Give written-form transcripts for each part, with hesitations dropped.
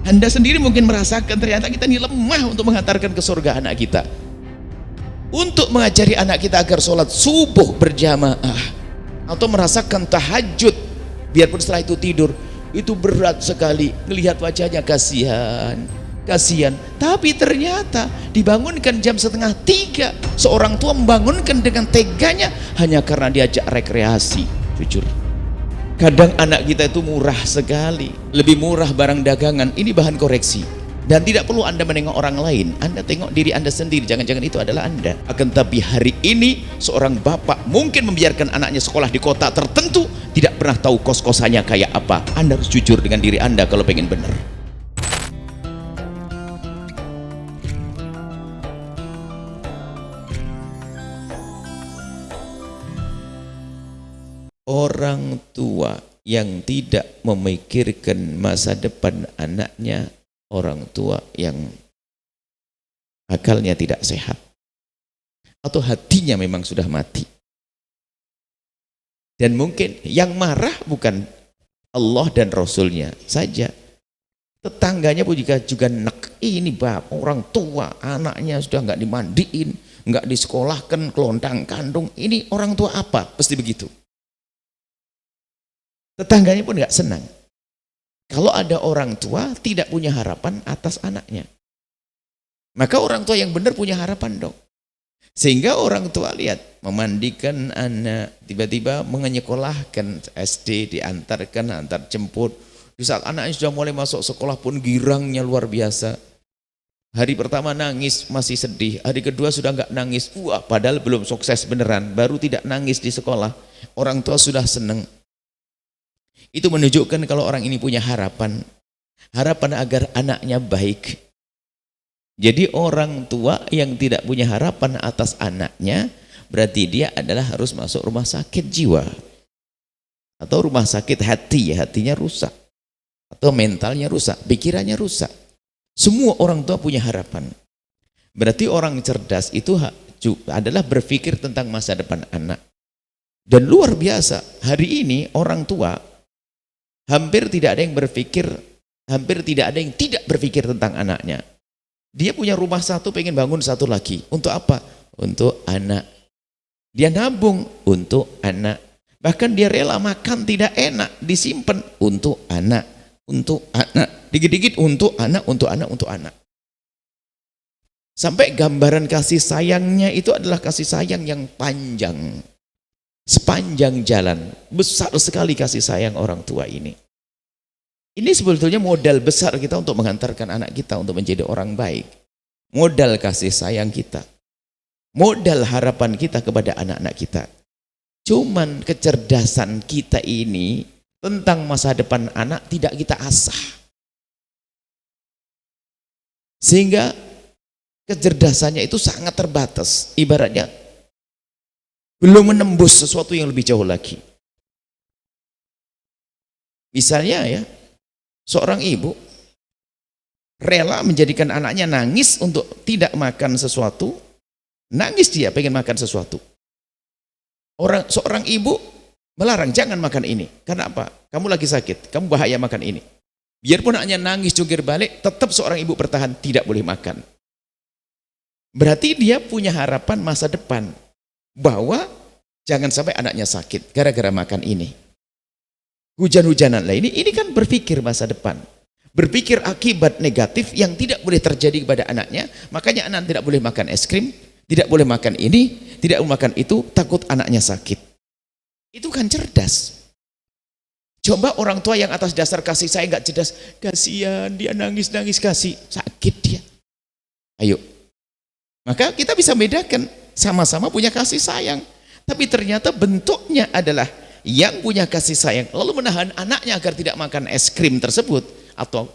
Anda sendiri mungkin merasakan ternyata kita ini lemah untuk mengantarkan ke surga anak kita, untuk mengajari anak kita agar sholat subuh berjamaah atau merasakan tahajud biarpun setelah itu tidur. Itu berat sekali, melihat wajahnya kasihan, tapi ternyata dibangunkan jam 2:30, seorang tua membangunkan dengan teganya hanya karena diajak rekreasi. Jujur, kadang anak kita itu murah sekali, lebih murah barang dagangan. Ini bahan koreksi, dan tidak perlu Anda menengok orang lain, Anda tengok diri Anda sendiri, jangan-jangan itu adalah Anda. Akan tapi hari ini seorang bapak mungkin membiarkan anaknya sekolah di kota tertentu, tidak pernah tahu kos-kosannya kayak apa. Anda harus jujur dengan diri Anda kalau pengen benar. Orang tua yang tidak memikirkan masa depan anaknya, orang tua yang akalnya tidak sehat atau hatinya memang sudah mati. Dan mungkin yang marah bukan Allah dan Rasulnya saja, tetangganya pun juga nek. Ini orang tua anaknya sudah nggak dimandiin, nggak disekolahkan, kelontang kandung. Ini orang tua apa? Pasti begitu. Tetangganya pun nggak senang kalau ada orang tua tidak punya harapan atas anaknya. Maka orang tua yang benar punya harapan dong. Sehingga orang tua lihat memandikan anak, tiba-tiba menyekolahkan SD, diantarkan, antar jemput. Di saat anaknya sudah mulai masuk sekolah pun girangnya luar biasa. Hari pertama nangis masih sedih, hari kedua sudah nggak nangis. Wah, padahal belum sukses beneran, baru tidak nangis di sekolah. Orang tua sudah senang. Itu menunjukkan kalau orang ini punya harapan agar anaknya baik. Jadi orang tua yang tidak punya harapan atas anaknya, berarti dia adalah harus masuk rumah sakit jiwa atau rumah sakit hati, hatinya rusak atau mentalnya rusak, pikirannya rusak. Semua orang tua punya harapan. Berarti orang cerdas itu adalah berpikir tentang masa depan anak. Dan luar biasa, hari ini orang tua hampir tidak ada yang tidak berpikir tentang anaknya. Dia punya rumah satu, pengen bangun satu lagi. Untuk apa? Untuk anak. Dia nabung untuk anak. Bahkan dia rela makan tidak enak, disimpan untuk anak. Untuk anak. Dikit-dikit untuk anak, untuk anak, untuk anak. Sampai gambaran kasih sayangnya itu adalah kasih sayang yang panjang. Sepanjang jalan. Besar sekali kasih sayang orang tua ini. Ini sebetulnya modal besar kita untuk menghantarkan anak kita untuk menjadi orang baik. Modal kasih sayang kita. Modal harapan kita kepada anak-anak kita. Cuman kecerdasan kita ini tentang masa depan anak tidak kita asah. Sehingga kecerdasannya itu sangat terbatas. Ibaratnya belum menembus sesuatu yang lebih jauh lagi. Misalnya ya, seorang ibu rela menjadikan anaknya nangis untuk tidak makan sesuatu. Nangis dia pengen makan sesuatu. Seorang ibu melarang, jangan makan ini. Karena apa? Kamu lagi sakit, kamu bahaya makan ini. Biarpun anaknya nangis jungkir balik, tetap seorang ibu bertahan tidak boleh makan. Berarti dia punya harapan masa depan bahwa jangan sampai anaknya sakit gara-gara makan ini. Hujan-hujanan lah ini kan berpikir masa depan, berpikir akibat negatif yang tidak boleh terjadi kepada anaknya. Makanya anak tidak boleh makan es krim, tidak boleh makan ini, tidak boleh makan itu, takut anaknya sakit. Itu kan cerdas. Coba orang tua yang atas dasar kasih sayang nggak cerdas, kasihan dia nangis-nangis, kasih sakit dia. Ayo, maka kita bisa bedakan, sama-sama punya kasih sayang, tapi ternyata bentuknya adalah yang punya kasih sayang lalu menahan anaknya agar tidak makan es krim tersebut, atau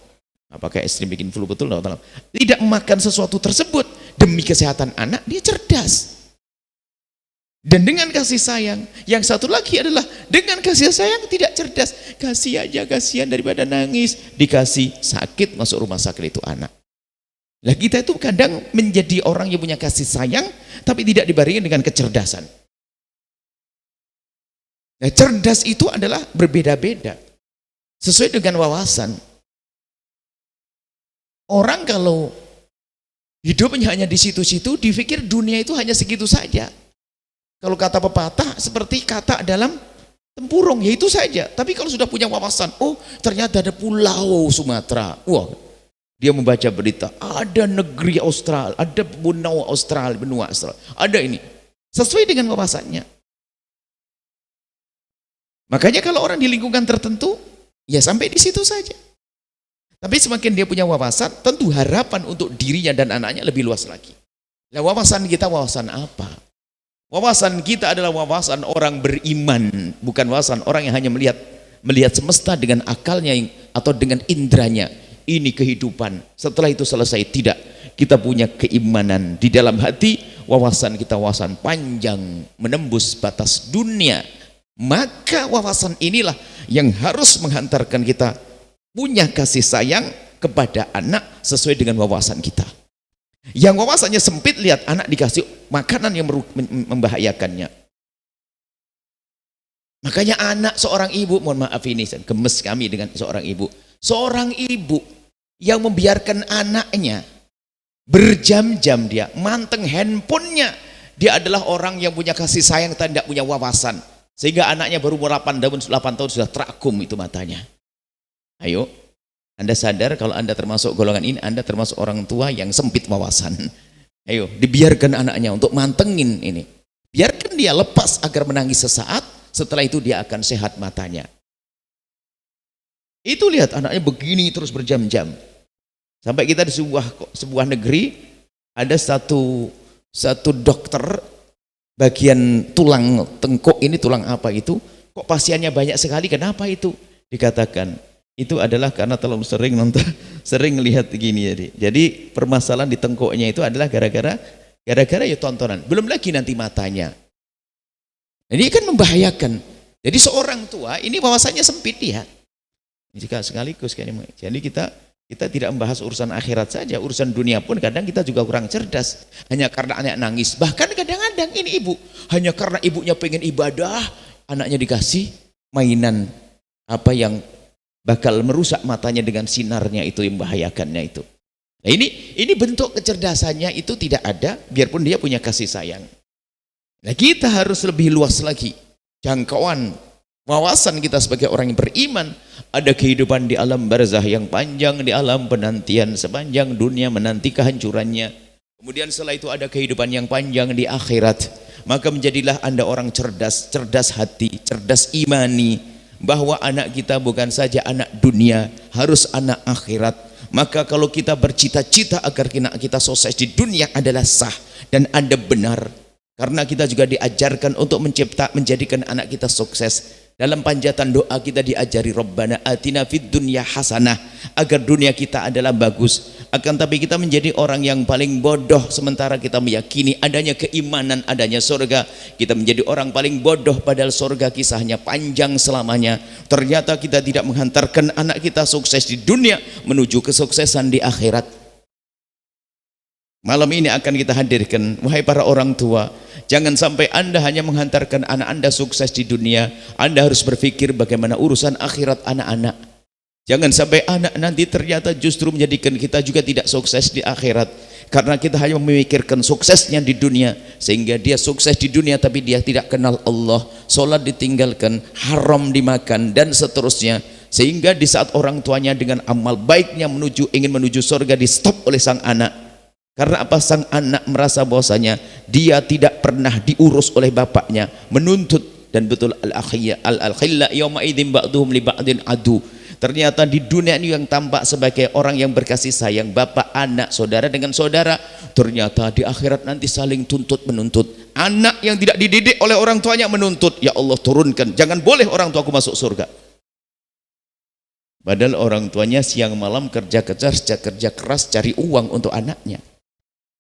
apakah es krim bikin flu, betul atau tidak makan sesuatu tersebut demi kesehatan anak. Dia cerdas. Dan dengan kasih sayang, yang satu lagi adalah dengan kasih sayang tidak cerdas, kasih aja, kasihan daripada nangis, dikasih sakit, masuk rumah sakit itu anak. Lah kita itu kadang menjadi orang yang punya kasih sayang tapi tidak dibarengi dengan kecerdasan. Nah, cerdas itu adalah berbeda-beda sesuai dengan wawasan. Orang kalau hidupnya hanya di situ-situ, dipikir dunia itu hanya segitu saja. Kalau kata pepatah, seperti kata dalam tempurung, ya itu saja. Tapi kalau sudah punya wawasan, oh ternyata ada pulau Sumatera. Wah, dia membaca berita, ada negeri Australia, ada benua Australia, ada ini. Sesuai dengan wawasannya. Makanya kalau orang di lingkungan tertentu, ya sampai di situ saja. Tapi semakin dia punya wawasan, tentu harapan untuk dirinya dan anaknya lebih luas lagi. Nah, wawasan kita wawasan apa? Wawasan kita adalah wawasan orang beriman, bukan wawasan orang yang hanya melihat semesta dengan akalnya atau dengan indranya. Ini kehidupan, setelah itu selesai. Tidak, kita punya keimanan di dalam hati. Wawasan kita wawasan panjang, menembus batas dunia. Maka wawasan inilah yang harus menghantarkan kita punya kasih sayang kepada anak sesuai dengan wawasan kita. Yang wawasannya sempit, lihat anak dikasih makanan yang membahayakannya. Makanya anak seorang ibu, mohon maaf ini gemes kami dengan seorang ibu. Seorang ibu yang membiarkan anaknya berjam-jam dia manteng handphonenya. Dia adalah orang yang punya kasih sayang dan tidak punya wawasan. Sehingga anaknya baru umur 8 tahun sudah terakum itu matanya. Ayo, Anda sadar kalau Anda termasuk golongan ini, Anda termasuk orang tua yang sempit wawasan. Ayo, dibiarkan anaknya untuk mantengin ini. Biarkan dia lepas agar menangis sesaat, setelah itu dia akan sehat matanya. Itu lihat anaknya begini terus berjam-jam. Sampai kita di sebuah negeri, ada satu dokter bagian tulang tengkuk ini, tulang apa itu, kok pasiennya banyak sekali, kenapa itu? Dikatakan itu adalah karena terlalu sering lihat gini. Jadi permasalahan di tengkuknya itu adalah gara-gara ya tontonan. Belum lagi nanti matanya. Ini kan membahayakan. Jadi seorang tua ini wawasannya sempit ya. Jika sekaligus jadi kita tidak membahas urusan akhirat saja, urusan dunia pun kadang kita juga kurang cerdas. Hanya karena anak nangis. Bahkan kadang-kadang ini ibu hanya karena ibunya pengen ibadah, anaknya dikasih mainan apa yang bakal merusak matanya dengan sinarnya itu, yang membahayakannya itu. Nah, ini bentuk kecerdasannya itu tidak ada, biarpun dia punya kasih sayang. Nah, kita harus lebih luas lagi jangkauan wawasan kita sebagai orang yang beriman. Ada kehidupan di alam barzah yang panjang, di alam penantian sepanjang dunia menanti kehancurannya. Kemudian setelah itu ada kehidupan yang panjang di akhirat. Maka menjadilah Anda orang cerdas hati, cerdas imani, bahwa anak kita bukan saja anak dunia, harus anak akhirat. Maka kalau kita bercita-cita agar kita sukses di dunia adalah sah dan Anda benar, karena kita juga diajarkan untuk menjadikan anak kita sukses. Dalam panjatan doa kita diajari Rabbana atina fid dunya hasanah, agar dunia kita adalah bagus. Akan tapi kita menjadi orang yang paling bodoh sementara kita meyakini adanya keimanan, adanya surga. Kita menjadi orang paling bodoh padahal surga kisahnya panjang selamanya. Ternyata kita tidak menghantarkan anak kita sukses di dunia menuju kesuksesan di akhirat. Malam ini akan kita hadirkan, wahai para orang tua, jangan sampai Anda hanya menghantarkan anak Anda sukses di dunia. Anda harus berpikir bagaimana urusan akhirat anak-anak. Jangan sampai anak nanti ternyata justru menjadikan kita juga tidak sukses di akhirat, karena kita hanya memikirkan suksesnya di dunia, sehingga dia sukses di dunia tapi dia tidak kenal Allah, sholat ditinggalkan, haram dimakan, dan seterusnya. Sehingga di saat orang tuanya dengan amal baiknya ingin menuju surga, di stop oleh sang anak. Karena apa? Sang anak merasa bahwasanya dia tidak pernah diurus oleh bapaknya, menuntut. Dan betul al-khilla yauma idzin ba'duhum li ba'din adu. Ternyata di dunia ini yang tampak sebagai orang yang berkasih sayang, bapak, anak, saudara dengan saudara, ternyata di akhirat nanti saling tuntut menuntut. Anak yang tidak dididik oleh orang tuanya menuntut, ya Allah turunkan, jangan boleh orang tuaku masuk surga. Padahal orang tuanya siang malam kerja keras cari uang untuk anaknya.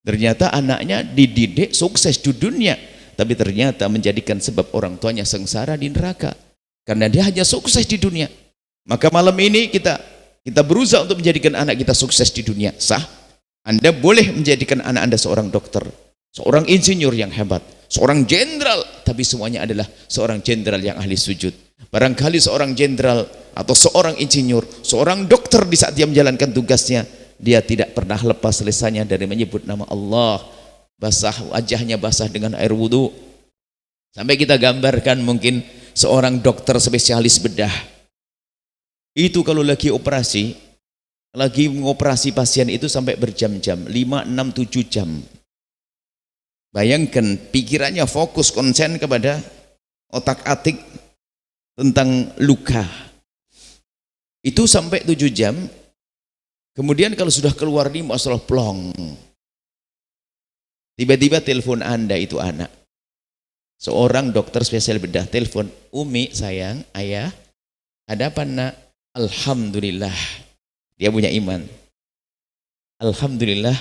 Ternyata anaknya dididik sukses di dunia, tapi ternyata menjadikan sebab orang tuanya sengsara di neraka, karena dia hanya sukses di dunia. Maka malam ini kita berusaha untuk menjadikan anak kita sukses di dunia. Sah, Anda boleh menjadikan anak Anda seorang dokter, seorang insinyur yang hebat, seorang jenderal, tapi semuanya adalah seorang jenderal yang ahli sujud. Barangkali seorang jenderal atau seorang insinyur, seorang dokter di saat dia menjalankan tugasnya, dia tidak pernah lepas lisannya dari menyebut nama Allah, basah wajahnya basah dengan air wudhu. Sampai kita gambarkan mungkin seorang dokter spesialis bedah itu kalau lagi operasi, lagi mengoperasi pasien itu sampai berjam-jam, 5, 6, 7 jam. Bayangkan pikirannya fokus konsen kepada otak-atik tentang luka. Itu sampai 7 jam. Kemudian kalau sudah keluar nih masalah plong. Tiba-tiba telepon Anda itu anak. Seorang dokter spesial bedah telepon, "Umi sayang, ayah, ada apa nak?" "Alhamdulillah." Dia punya iman. "Alhamdulillah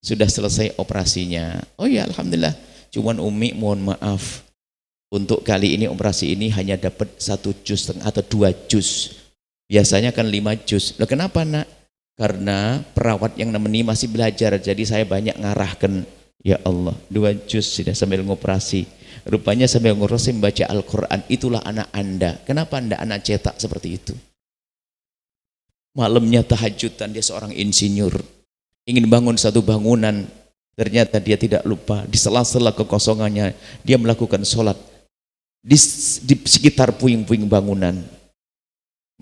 sudah selesai operasinya." "Oh ya alhamdulillah. Cuman Umi mohon maaf. Untuk kali ini operasi ini hanya dapat 1,5 juz atau 2 juz. Biasanya kan 5 juz." "Loh kenapa nak?" "Karena perawat yang nemeni masih belajar, jadi saya banyak ngarahkan." Ya Allah, 2 juz sudah sambil ngoperasi. Rupanya sambil ngoperasi membaca Al-Quran. Itulah anak Anda. Kenapa Anda anak cetak seperti itu? Malamnya tahajudan, dia seorang insinyur. Ingin bangun satu bangunan. Ternyata dia tidak lupa. Di sela-sela kekosongannya, dia melakukan sholat. Di sekitar puing-puing bangunan.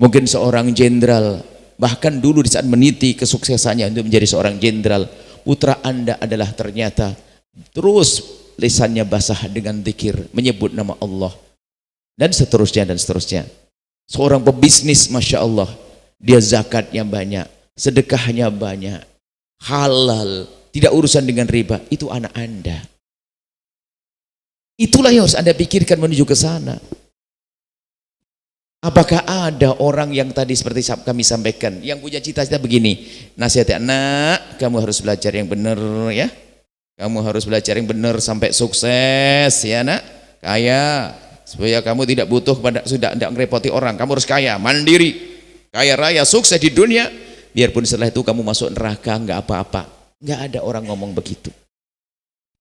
Mungkin seorang jenderal, bahkan dulu di saat meniti kesuksesannya untuk menjadi seorang jenderal, putra Anda adalah ternyata terus lisannya basah dengan zikir, menyebut nama Allah, dan seterusnya dan seterusnya. Seorang pebisnis, Masya Allah, dia zakatnya banyak, sedekahnya banyak, halal, tidak urusan dengan riba. Itu anak Anda. Itulah yang harus Anda pikirkan menuju ke sana. Apakah ada orang yang tadi seperti kami sampaikan, yang punya cita-cita begini, nasihatnya, "Nak, kamu harus belajar yang benar ya. Kamu harus belajar yang benar sampai sukses ya nak, kaya, supaya kamu tidak butuh pada, sudah tidak ngerepoti orang. Kamu harus kaya, mandiri, kaya raya, sukses di dunia. Biarpun setelah itu kamu masuk neraka nggak apa-apa." Nggak ada orang ngomong begitu.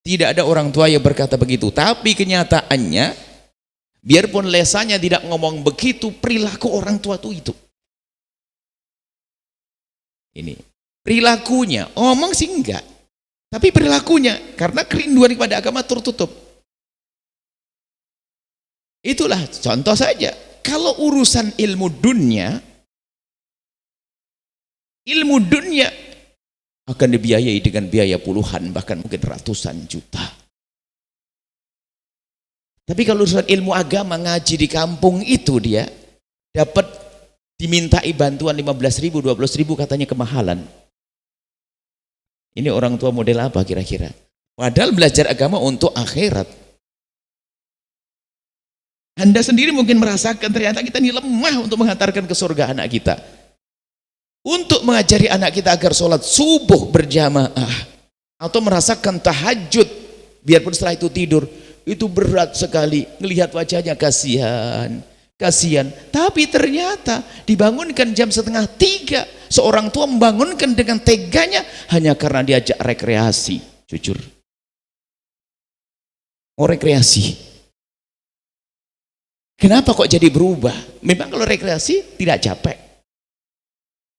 Tidak ada orang tua yang berkata begitu. Tapi kenyataannya, biarpun lesannya tidak ngomong begitu, perilaku orang tua itu. Ini perilakunya, ngomong sih enggak. Tapi perilakunya, karena kerinduan kepada agama tertutup. Itulah contoh saja. Kalau urusan ilmu dunia akan dibiayai dengan biaya puluhan, bahkan mungkin ratusan juta. Tapi kalau urusan ilmu agama, ngaji di kampung itu dia dapat dimintai bantuan 15.000, 12.000 katanya kemahalan. Ini orang tua model apa kira-kira? Padahal belajar agama untuk akhirat. Anda sendiri mungkin merasakan ternyata kita ini lemah untuk menghantarkan ke surga anak kita. Untuk mengajari anak kita agar sholat subuh berjamaah atau merasakan tahajud, biarpun setelah itu tidur, itu berat sekali. Ngelihat wajahnya kasihan. Tapi ternyata dibangunkan jam 2:30, seorang tua membangunkan dengan teganya hanya karena diajak rekreasi. Jujur, mau rekreasi, kenapa kok jadi berubah? Memang kalau rekreasi tidak capek.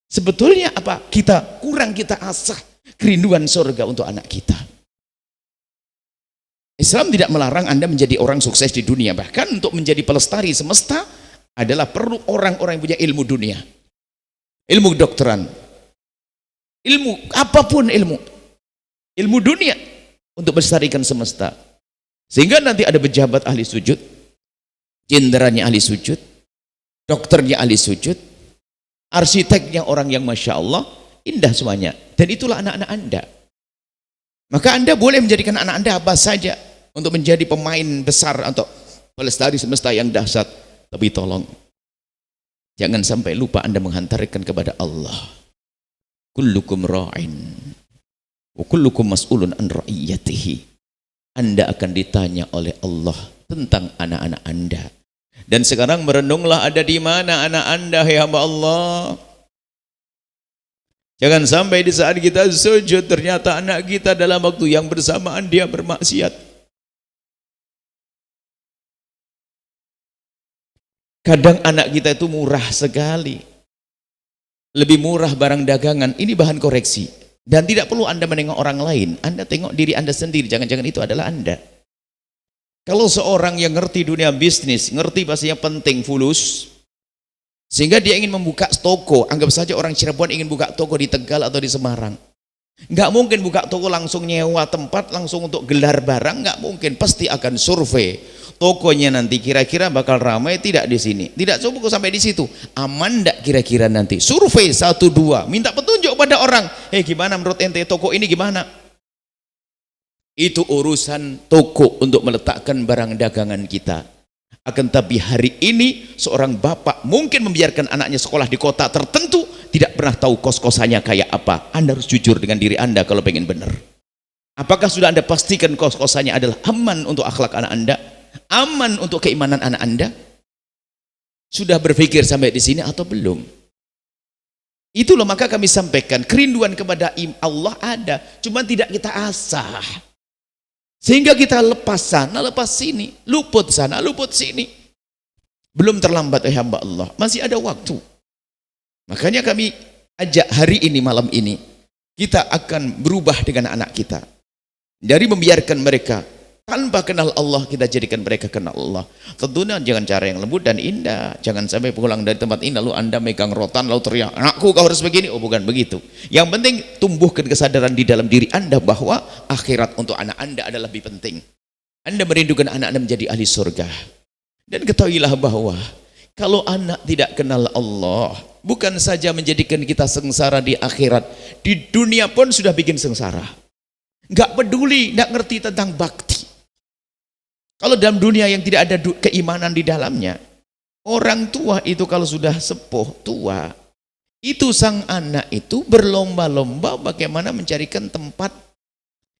Sebetulnya apa? Kita asah kerinduan surga untuk anak kita. Islam tidak melarang Anda menjadi orang sukses di dunia. Bahkan untuk menjadi pelestari semesta adalah perlu orang-orang yang punya ilmu dunia. Ilmu kedokteran. Ilmu, apapun ilmu. Ilmu dunia untuk melestarikan semesta. Sehingga nanti ada pejabat ahli sujud, jenderanya ahli sujud, dokternya ahli sujud, arsiteknya orang yang Masya Allah, indah semuanya. Dan itulah anak-anak Anda. Maka Anda boleh menjadikan anak Anda apa saja untuk menjadi pemain besar untuk pelestari semesta yang dahsyat. Tapi tolong, jangan sampai lupa Anda menghantarkan kepada Allah. Kullukum ra'in wa kullukum mas'ulun an ra'iyatihi. Anda akan ditanya oleh Allah tentang anak-anak Anda. Dan sekarang merenunglah ada di mana anak Anda, ya hamba Allah. Jangan sampai di saat kita sujud ternyata anak kita dalam waktu yang bersamaan dia bermaksiat. Kadang anak kita itu murah sekali. lebih murah barang dagangan, ini bahan koreksi. Dan tidak perlu Anda menengok orang lain, Anda tengok diri Anda sendiri, jangan-jangan itu adalah Anda. Kalau seorang yang ngerti dunia bisnis, ngerti pastinya penting fulus, sehingga dia ingin membuka toko, anggap saja orang Cirebon ingin buka toko di Tegal atau di Semarang, nggak mungkin buka toko langsung nyewa tempat, langsung untuk gelar barang, nggak mungkin, pasti akan survei tokonya nanti kira-kira bakal ramai tidak di sini, tidak cukup sampai di situ, aman enggak kira-kira nanti, survei 1-2, minta petunjuk pada orang, gimana menurut ente toko ini gimana? Itu urusan toko untuk meletakkan barang dagangan kita. Akan tapi hari ini seorang bapak mungkin membiarkan anaknya sekolah di kota tertentu, tidak pernah tahu kos-kosannya kayak apa. Anda harus jujur dengan diri Anda kalau pengen benar. Apakah sudah Anda pastikan kos-kosannya adalah aman untuk akhlak anak Anda? Aman untuk keimanan anak Anda? Sudah berpikir sampai di sini atau belum? Itulah maka kami sampaikan, kerinduan kepada Allah ada, cuma tidak kita asah. Sehingga kita lepas sana, lepas sini, luput sana, luput sini. Belum terlambat hamba Allah, masih ada waktu. Makanya kami ajak hari ini, malam ini, kita akan berubah dengan anak kita. Dari membiarkan mereka tanpa kenal Allah, kita jadikan mereka kenal Allah. Tentunya jangan cara yang lembut dan indah. Jangan sampai pulang dari tempat ini lalu Anda megang rotan lalu teriak, anakku kau harus begini. Oh, bukan begitu. Yang penting tumbuhkan kesadaran di dalam diri Anda bahwa akhirat untuk anak Anda adalah lebih penting. Anda merindukan anak Anda menjadi ahli surga. Dan ketahuilah bahwa kalau anak tidak kenal Allah, bukan saja menjadikan kita sengsara di akhirat, di dunia pun sudah bikin sengsara. Nggak peduli, nggak ngerti tentang bakti. Kalau dalam dunia yang tidak ada keimanan di dalamnya, orang tua itu kalau sudah sepuh, tua, itu sang anak itu berlomba-lomba bagaimana mencarikan tempat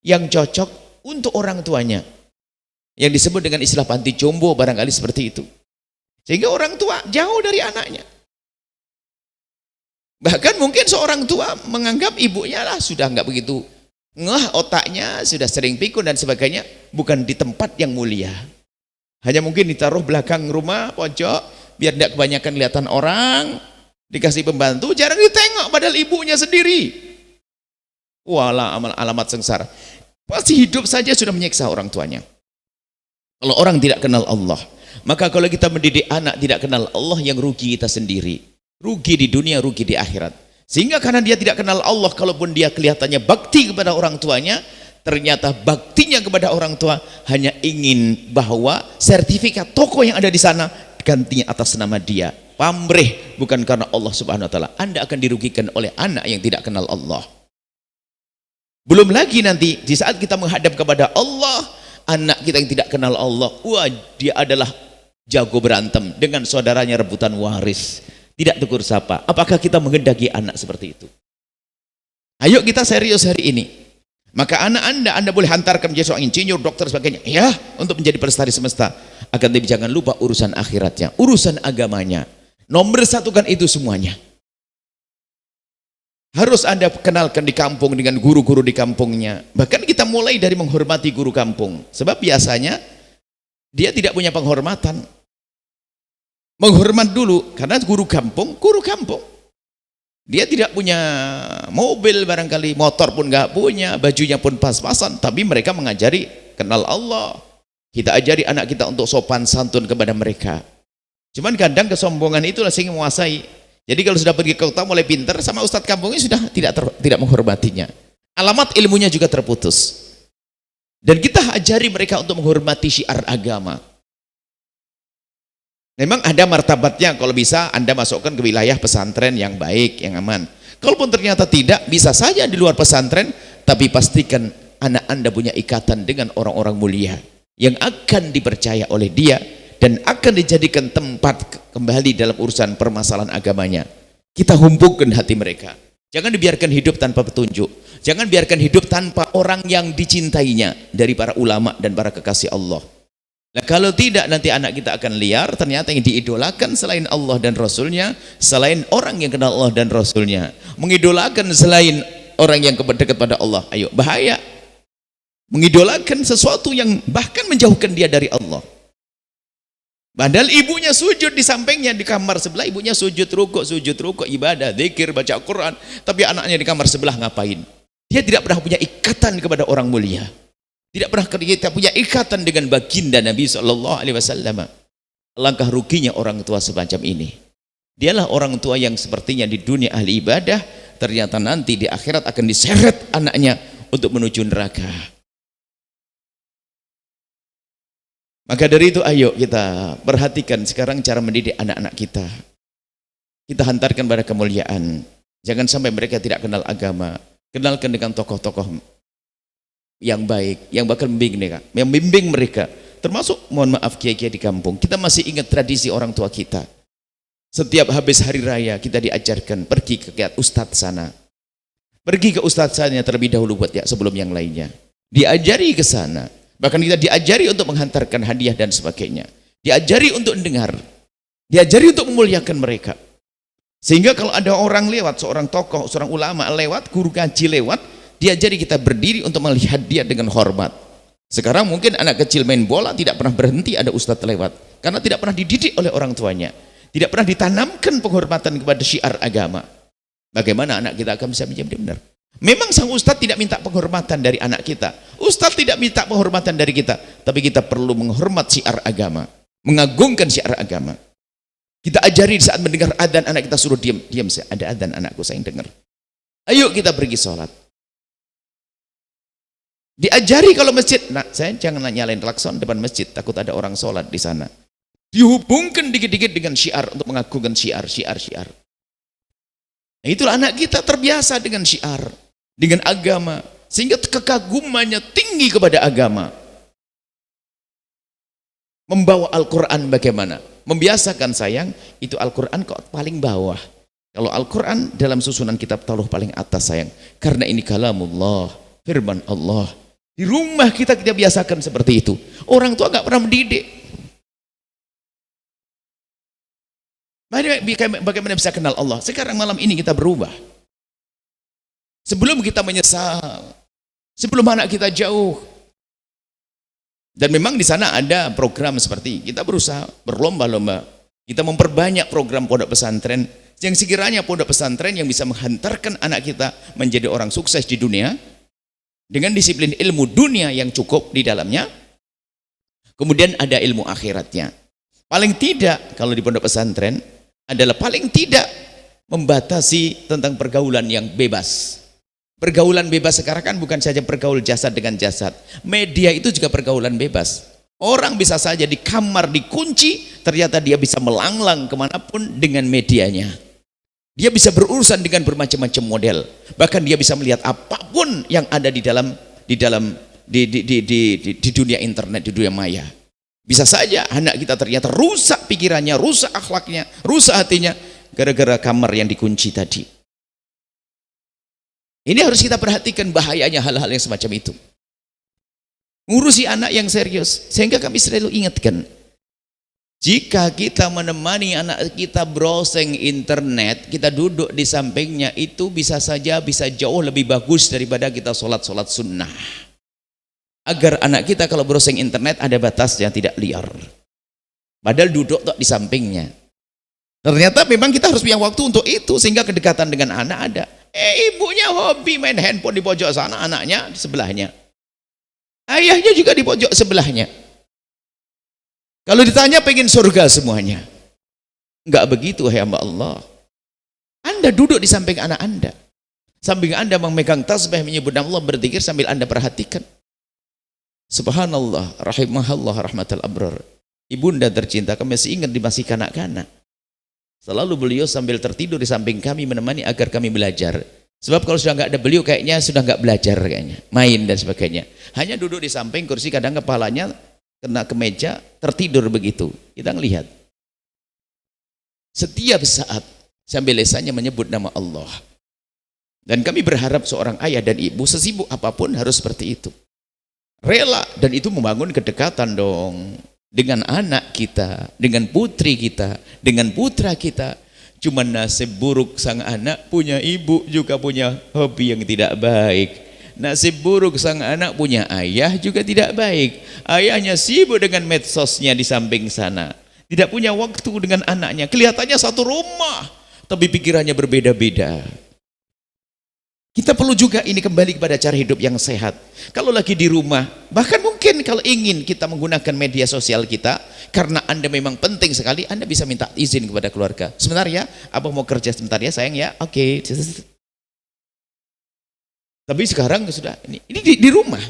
yang cocok untuk orang tuanya. Yang disebut dengan istilah panti jombo barangkali seperti itu. Sehingga orang tua jauh dari anaknya. Bahkan mungkin seorang tua menganggap ibunya lah sudah nggak begitu ngeh otaknya, sudah sering pikun dan sebagainya, bukan di tempat yang mulia. Hanya mungkin ditaruh belakang rumah, pojok, biar tidak kebanyakan kelihatan orang, dikasih pembantu, jarang ditengok padahal ibunya sendiri. Walah, alamat sengsara. Pasti hidup saja sudah menyiksa orang tuanya. Kalau orang tidak kenal Allah, maka kalau kita mendidik anak tidak kenal Allah, yang rugi kita sendiri. Rugi di dunia, rugi di akhirat. Sehingga karena dia tidak kenal Allah, kalaupun dia kelihatannya bakti kepada orang tuanya, ternyata baktinya kepada orang tua hanya ingin bahwa sertifikat toko yang ada di sana gantinya atas nama dia. Pamrih, bukan karena Allah Subhanahu wa taala. Anda akan dirugikan oleh anak yang tidak kenal Allah. Belum lagi nanti di saat kita menghadap kepada Allah, anak kita yang tidak kenal Allah, wah, dia adalah jago berantem dengan saudaranya rebutan waris. Tidak tegur sapa. Apakah kita menghendaki anak seperti itu? Ayo kita serius hari ini. Maka anak Anda boleh hantarkan menjadi seorang insinyur, dokter, sebagainya. Ya, untuk menjadi pelestari semesta. Akan tapi jangan lupa urusan akhiratnya, urusan agamanya. Nomor satukan itu semuanya. Harus Anda kenalkan di kampung dengan guru-guru di kampungnya. Bahkan kita mulai dari menghormati guru kampung. Sebab biasanya dia tidak punya penghormatan. Menghormat dulu, karena guru kampung. Dia tidak punya mobil barangkali, motor pun nggak punya, bajunya pun pas-pasan, tapi mereka mengajari kenal Allah. Kita ajari anak kita untuk sopan santun kepada mereka. Cuman kadang kesombongan itulah sehingga menguasai. Jadi kalau sudah pergi ke kota mulai pinter, sama ustadz kampungnya sudah tidak menghormatinya. Alamat ilmunya juga terputus. Dan kita ajari mereka untuk menghormati syiar agama. Memang ada martabatnya, kalau bisa Anda masukkan ke wilayah pesantren yang baik, yang aman. Kalaupun ternyata tidak, bisa saja di luar pesantren, tapi pastikan anak Anda punya ikatan dengan orang-orang mulia yang akan dipercaya oleh dia dan akan dijadikan tempat kembali dalam urusan permasalahan agamanya. Kita humpukkan hati mereka. Jangan dibiarkan hidup tanpa petunjuk. Jangan biarkan hidup tanpa orang yang dicintainya dari para ulama dan para kekasih Allah. Nah, kalau tidak nanti anak kita akan liar, ternyata yang diidolakan selain Allah dan Rasulnya, selain orang yang kenal Allah dan Rasulnya, mengidolakan selain orang yang dekat pada Allah. Ayo, bahaya. Mengidolakan sesuatu yang bahkan menjauhkan dia dari Allah. Padahal ibunya sujud di sampingnya, di kamar sebelah ibunya sujud rukuk, ibadah, zikir, baca Quran, tapi anaknya di kamar sebelah ngapain? Dia tidak pernah punya ikatan kepada orang mulia. Tidak pernah kita punya ikatan dengan baginda Nabi SAW. Alangkah ruginya orang tua semacam ini. Dialah orang tua yang sepertinya di dunia ahli ibadah, ternyata nanti di akhirat akan diseret anaknya untuk menuju neraka. Maka dari itu ayo kita perhatikan sekarang cara mendidik anak-anak kita. Kita hantarkan pada kemuliaan. Jangan sampai mereka tidak kenal agama. Kenalkan dengan tokoh-tokoh yang baik, yang bakal membimbing mereka. Termasuk, mohon maaf, kiai-kiai di kampung. Kita masih ingat tradisi orang tua kita. Setiap habis hari raya kita diajarkan pergi ke ustadz sana. Pergi ke ustadz sana terlebih dahulu buat ya sebelum yang lainnya. Diajari ke sana. Bahkan kita diajari untuk menghantarkan hadiah dan sebagainya. Diajari untuk mendengar. Diajari untuk memuliakan mereka. Sehingga kalau ada orang lewat, seorang tokoh, seorang ulama lewat, guru ngaji lewat, diajari kita berdiri untuk melihat dia dengan hormat. Sekarang mungkin anak kecil main bola tidak pernah berhenti ada ustadz lewat. Karena tidak pernah dididik oleh orang tuanya. Tidak pernah ditanamkan penghormatan kepada syiar agama. Bagaimana anak kita akan bisa menjadi benar? Memang sang ustadz tidak minta penghormatan dari anak kita. Ustadz tidak minta penghormatan dari kita. Tapi kita perlu menghormat syiar agama. Mengagungkan syiar agama. Kita ajari saat mendengar adzan anak kita suruh diam. Diam, ada adzan anakku saya dengar. Ayo kita pergi sholat. Diajari kalau masjid. Nah, saya jangan nyalain klakson depan masjid. Takut ada orang sholat di sana. Dihubungkan dikit-dikit dengan syiar untuk mengagungkan syiar. Nah, itulah anak kita terbiasa dengan syiar, dengan agama, sehingga kekagumannya tinggi kepada agama. Membawa Al-Quran bagaimana? Membiasakan sayang, itu Al-Quran kok paling bawah. Kalau Al-Quran dalam susunan kitab tauhid paling atas sayang. Karena ini kalamullah, firman Allah. Di rumah kita biasakan seperti itu. Orang tua gak pernah mendidik. Bagaimana bisa kenal Allah? Sekarang malam ini kita berubah. Sebelum kita menyesal, sebelum anak kita jauh. Dan memang di sana ada program seperti kita berusaha berlomba-lomba. Kita memperbanyak program pondok pesantren yang sekiranya pondok pesantren yang bisa menghantarkan anak kita menjadi orang sukses di dunia dengan disiplin ilmu dunia yang cukup di dalamnya. Kemudian ada ilmu akhiratnya. Paling tidak kalau di pondok pesantren adalah paling tidak membatasi tentang pergaulan yang bebas. Pergaulan bebas sekarang kan bukan saja pergaul jasad dengan jasad. Media itu juga pergaulan bebas. Orang bisa saja di kamar dikunci, ternyata dia bisa melanglang kemanapun dengan medianya. Dia bisa berurusan dengan bermacam-macam model. Bahkan dia bisa melihat apapun yang ada di dunia internet, di dunia maya. Bisa saja anak kita ternyata rusak pikirannya, rusak akhlaknya, rusak hatinya gara-gara kamar yang dikunci tadi. Ini harus kita perhatikan bahayanya hal-hal yang semacam itu. Ngurusi anak yang serius, sehingga kami selalu ingatkan, jika kita menemani anak kita browsing internet, kita duduk di sampingnya, itu bisa saja bisa jauh lebih bagus daripada kita sholat sunnah. Agar anak kita kalau browsing internet ada batasnya, tidak liar. Padahal duduk di sampingnya. Ternyata memang kita harus punya waktu untuk itu, sehingga kedekatan dengan anak ada. Ibunya hobi main handphone di pojok sana, anaknya di sebelahnya. Ayahnya juga di pojok sebelahnya. Kalau ditanya pengen surga semuanya. Enggak begitu, hamba Allah. Anda duduk di samping anak Anda. Samping Anda memegang tasbih menyebut nama Allah, berzikir sambil Anda perhatikan. Subhanallah, rahimahallah, rahmatal abrar. Ibunda tercinta, kami masih ingat di masih kanak-kanak. Selalu beliau sambil tertidur di samping kami menemani agar kami belajar. Sebab kalau sudah nggak ada beliau kayaknya sudah nggak belajar kayaknya, main dan sebagainya. Hanya duduk di samping kursi, kadang kepalanya kena ke meja, tertidur begitu. Kita ngelihat. Setiap saat sambil lisannya menyebut nama Allah. Dan kami berharap seorang ayah dan ibu sesibuk apapun harus seperti itu. Rela, dan itu membangun kedekatan dong dengan anak kita, dengan putri kita, dengan putra kita. Cuma nasib buruk sang anak punya ibu juga punya hobi yang tidak baik. Nasib buruk sang anak punya ayah juga tidak baik. Ayahnya sibuk dengan medsosnya di samping sana. Tidak punya waktu dengan anaknya. Kelihatannya satu rumah, tapi pikirannya berbeda-beda. Kita perlu juga ini kembali kepada cara hidup yang sehat. Kalau lagi di rumah, bahkan mungkin kalau ingin kita menggunakan media sosial kita, karena Anda memang penting sekali, Anda bisa minta izin kepada keluarga. Sebentar ya, abang mau kerja sebentar ya sayang ya, oke. Tapi sekarang sudah, ini di rumah.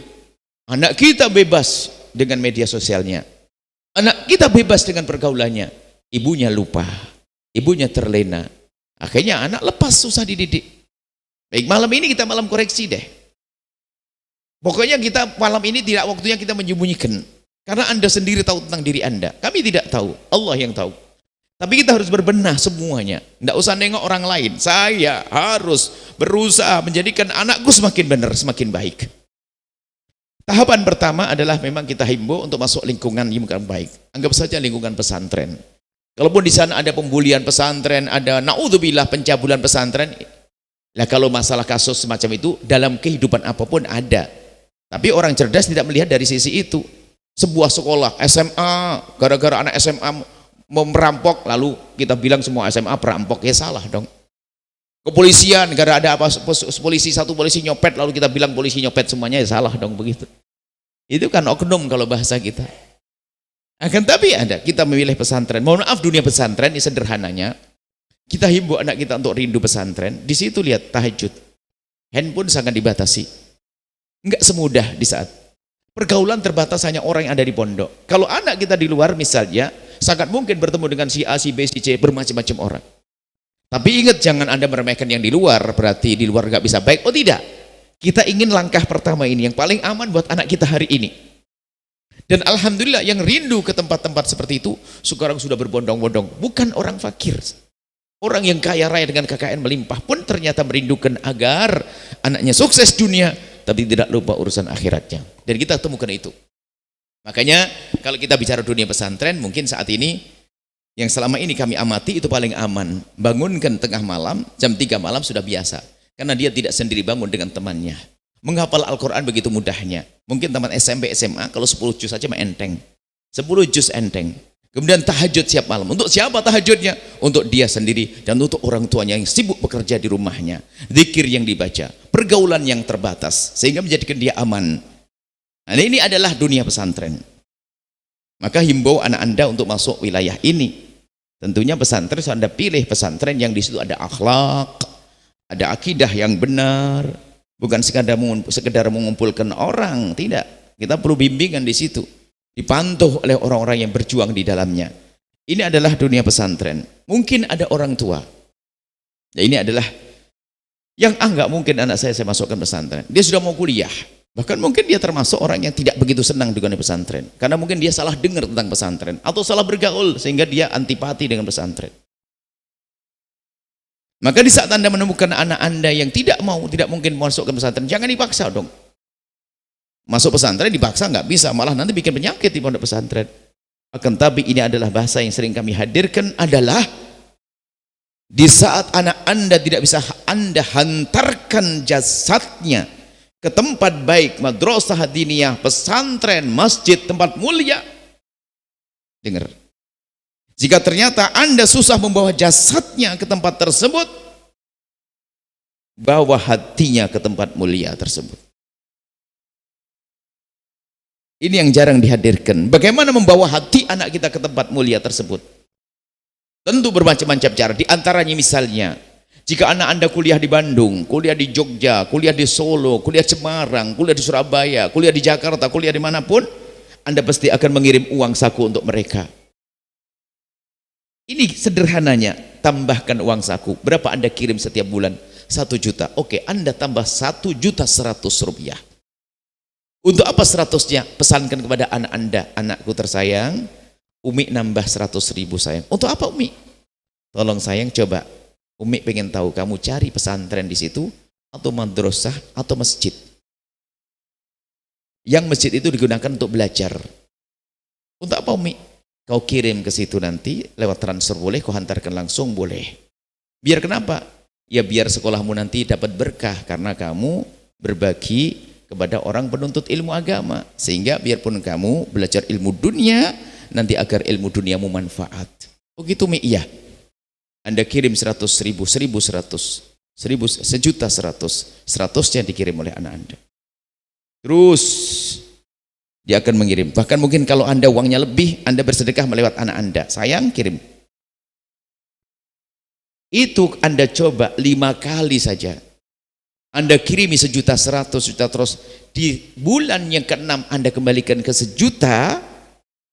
Anak kita bebas dengan media sosialnya. Anak kita bebas dengan pergaulannya. Ibunya lupa, ibunya terlena. Akhirnya anak lepas, susah dididik. Baik, malam ini kita malam koreksi deh. Pokoknya kita malam ini tidak waktunya kita menyembunyikan. Karena Anda sendiri tahu tentang diri Anda. Kami tidak tahu, Allah yang tahu. Tapi kita harus berbenah semuanya. Tidak usah nengok orang lain. Saya harus berusaha menjadikan anakku semakin benar, semakin baik. Tahapan pertama adalah memang kita himbau untuk masuk lingkungan yang baik. Anggap saja lingkungan pesantren. Kalaupun di sana ada pembulian pesantren, ada naudzubillah pencabulan pesantren. Nah, kalau masalah kasus semacam itu dalam kehidupan apapun ada. Tapi orang cerdas tidak melihat dari sisi itu. Sebuah sekolah SMA, gara-gara anak SMA mau merampok, lalu kita bilang semua SMA perampok, ya salah dong. Kepolisian, gara ada apa satu polisi nyopet, lalu kita bilang polisi nyopet semuanya, ya salah dong begitu. Itu kan oknum kalau bahasa kita. Akan tapi ada, kita memilih pesantren. Mohon maaf, dunia pesantren ini sederhananya. Kita himbau anak kita untuk rindu pesantren. Di situ lihat tahajud. Handphone sangat dibatasi. Enggak semudah di saat pergaulan terbatas hanya orang yang ada di pondok. Kalau anak kita di luar misalnya, sangat mungkin bertemu dengan si A, si B, si C, bermacam-macam orang. Tapi ingat, jangan Anda meremehkan yang di luar, berarti di luar nggak bisa baik. Oh tidak. Kita ingin langkah pertama ini yang paling aman buat anak kita hari ini. Dan alhamdulillah yang rindu ke tempat-tempat seperti itu sekarang sudah berbondong-bondong. Bukan orang fakir. Orang yang kaya raya dengan KKN melimpah pun ternyata merindukan agar anaknya sukses dunia, tapi tidak lupa urusan akhiratnya. Dan kita temukan itu. Makanya kalau kita bicara dunia pesantren, mungkin saat ini yang selama ini kami amati itu paling aman. Bangunkan tengah malam, jam 3 malam sudah biasa. Karena dia tidak sendiri bangun dengan temannya. Menghafal Al-Quran begitu mudahnya. Mungkin teman SMP, SMA, kalau 10 juz saja mah enteng. 10 juz enteng. Kemudian tahajud siap malam. Untuk siapa tahajudnya? Untuk dia sendiri dan untuk orang tuanya yang sibuk bekerja di rumahnya. Zikir yang dibaca, pergaulan yang terbatas sehingga menjadikan dia aman. Nah, ini adalah dunia pesantren. Maka himbau anak Anda untuk masuk wilayah ini. Tentunya pesantren Anda pilih pesantren yang di situ ada akhlak, ada akidah yang benar, bukan sekedar mengumpulkan orang, tidak. Kita perlu bimbingan di situ. Dipantau oleh orang-orang yang berjuang di dalamnya. Ini adalah dunia pesantren. Mungkin ada orang tua. Ya, ini adalah yang nggak mungkin anak saya masukkan pesantren. Dia sudah mau kuliah. Bahkan mungkin dia termasuk orang yang tidak begitu senang dengan pesantren. Karena mungkin dia salah dengar tentang pesantren atau salah bergaul sehingga dia antipati dengan pesantren. Maka di saat Anda menemukan anak Anda yang tidak mungkin masukkan pesantren, jangan dipaksa dong. Masuk pesantren dipaksa nggak bisa, malah nanti bikin penyakit di pondok pesantren. Akan tapi ini adalah bahasa yang sering kami hadirkan adalah di saat anak Anda tidak bisa Anda hantarkan jasadnya ke tempat baik, madrasah diniyah, pesantren, masjid, tempat mulia. Dengar. Jika ternyata Anda susah membawa jasadnya ke tempat tersebut, bawa hatinya ke tempat mulia tersebut. Ini yang jarang dihadirkan. Bagaimana membawa hati anak kita ke tempat mulia tersebut? Tentu bermacam-macam cara. Di antaranya misalnya, jika anak Anda kuliah di Bandung, kuliah di Jogja, kuliah di Solo, kuliah di Semarang, kuliah di Surabaya, kuliah di Jakarta, kuliah dimanapun, Anda pasti akan mengirim uang saku untuk mereka. Ini sederhananya, tambahkan uang saku. Berapa Anda kirim setiap bulan? 1 juta. Oke, Anda tambah 1.100.000 rupiah. Untuk apa 100-nya? Pesankan kepada anak Anda, anakku tersayang, Umi nambah 100.000 sayang. Untuk apa Umi? Tolong sayang, coba Umi pengen tahu kamu cari pesantren di situ atau madrasah atau masjid. Yang masjid itu digunakan untuk belajar. Untuk apa Umi? Kau kirim ke situ nanti lewat transfer boleh, kau hantarkan langsung boleh. Biar kenapa? Ya biar sekolahmu nanti dapat berkah karena kamu berbagi kepada orang penuntut ilmu agama, sehingga biarpun kamu belajar ilmu dunia, nanti agar ilmu duniamu manfaat. Oh gitu Mi? Iya. Anda kirim 100.000, 1.100, 1.000, sejuta 100, 100-nya dikirim oleh anak Anda. Terus dia akan mengirim. Bahkan mungkin kalau Anda uangnya lebih, Anda bersedekah melewat anak Anda. Sayang, kirim. Itu Anda coba 5 kali saja. Anda kirimi 1.100.000, juta terus. Di bulan yang ke-6 Anda kembalikan ke 1 juta.